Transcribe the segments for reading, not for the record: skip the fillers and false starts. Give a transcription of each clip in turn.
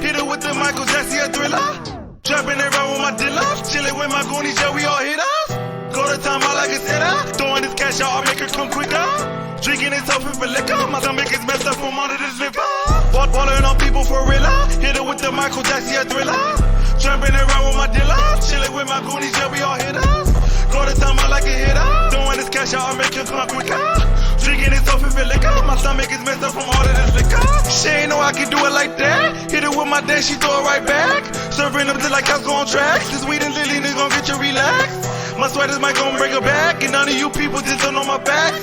hit it with the Michael Jackson Thriller. Trapping around with my dealers, chilling with my goonies, yeah, we all hit us. Go to time out like a setter, throwing this cash out, I'll make her come quicker. Drinking this off for liquor, my stomach is messed up from under this liver. Balling on people for real, hit it with the Michael Jackson Thriller. Trapping around with my dealers, chilling with my goonies, yeah, we all hit us. Go to time out like a hitter, throwing this cash out, I'll make her come quicker. Drinking this off for liquor, my stomach is messed up from all of this liquor. She ain't know I can do it like that. Hit it with my dance, she throw it right back. Serving them till like cows go on tracks. This weed and Lily niggas gon' get you relaxed. My sweaters might gon' bring her back, and none of you people just don't know my back.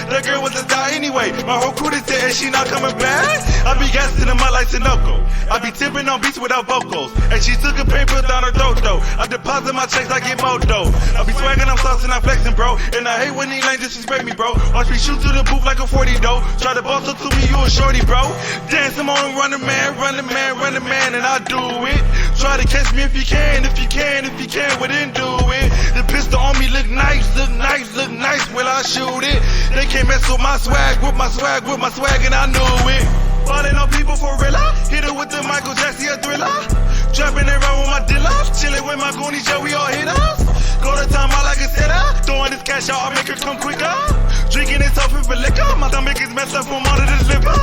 That girl was a die anyway. My whole crew is dead and she not coming back. I be gassing them out like Sunoco. I be tipping on beats without vocals. And she took a paper down her throat though. I deposit my checks, I get more dough. I be swagging, I'm saucing, I'm flexing, bro. And I hate when these lanes disrespect me, bro. Watch me shoot through the booth like a 40 though. Try to boss up to me, you a shorty, bro. Dance, I'm on, run the man, run the man, run the man, and I do it. Try to catch me if you can, if you can, if you can, well then do it. The pistol on me look nice, look nice, look nice, will I shoot it? They can't mess with my swag, with my swag, with my swag, and I knew it. Falling on people for real, hit it with the Michael Jackson Thriller. Trapping around with my dealers, chilling with my goonies, yeah, we all hit us. Go to time out like a setter, throwing this cash out, I'll make her come quicker. Drinking this off for liquor, my stomach is messed up from all of this liver.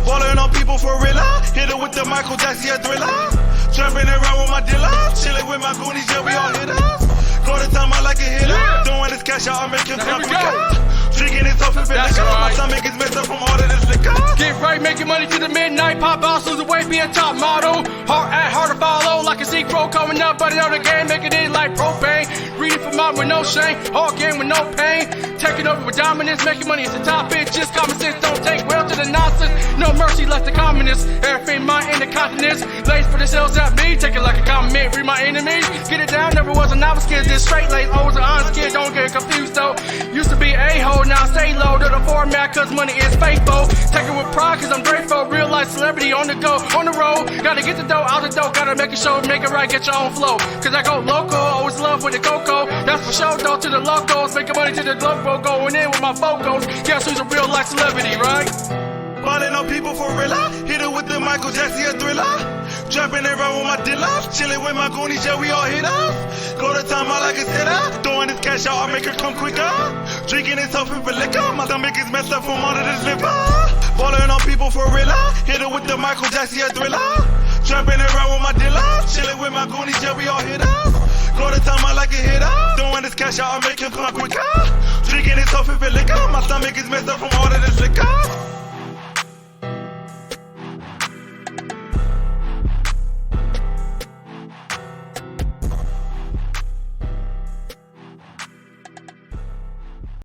Falling on people for real, hit it with the Michael Jackson Thriller. Trapping around with my dealers, chilling with my goonies, yeah, we all hit us. Go to time out like a hitter, throwing this cash out, I'll make him come quicker. Drinking this off for liquor, my stomach is messed up from all of this liquor. Get right, making money to the midnight. Pop out, lose the weight, be a top model. Hard to follow, like a C-Pro coming up, but on the game, making it like propane. Reading from out with no shame, hard game with no pain. Taking over with dominance, making money is the top bitch. Just common sense, don't take well to the nonsense. No mercy left the communists. Everything mine in the continents. Lays for the sales at me, take it like a compliment. Read my enemies, get it down. Never was a novice kid, this straight late. Always an honest kid, don't get confused though. Used to be a-hole, now I stay low to the format, cause money is faithful. Take it with pride, cause I'm grateful. Real life celebrity on the go, on the road. Gotta get the dough out the dough, gotta make a show, make it right, get your own flow. Cause I go local, always love with the cocoa. That's for sure though, to the locals. Making money to the globe, going in with my vocals. Guess who's a real life celebrity, right? Falling on people for real, hit it with the Michael Jackson Thriller. Trapping around with my dealers, chilling with my goonies, yeah, we all hit us. Go to time out like a setter, throwing this cash out, I'll make her come quicker. Drinking this off for liquor, my stomach is messed up from all of this liver. Falling on people for real, hit it with the Michael Jackson Thriller. Trapping around with my dealers, chilling with my goonies, yeah, we all hit us. Go to time out like a hitter, throwing this cash out, I'll make him come quicker. Drinking this off for liquor, my stomach is messed up from all of this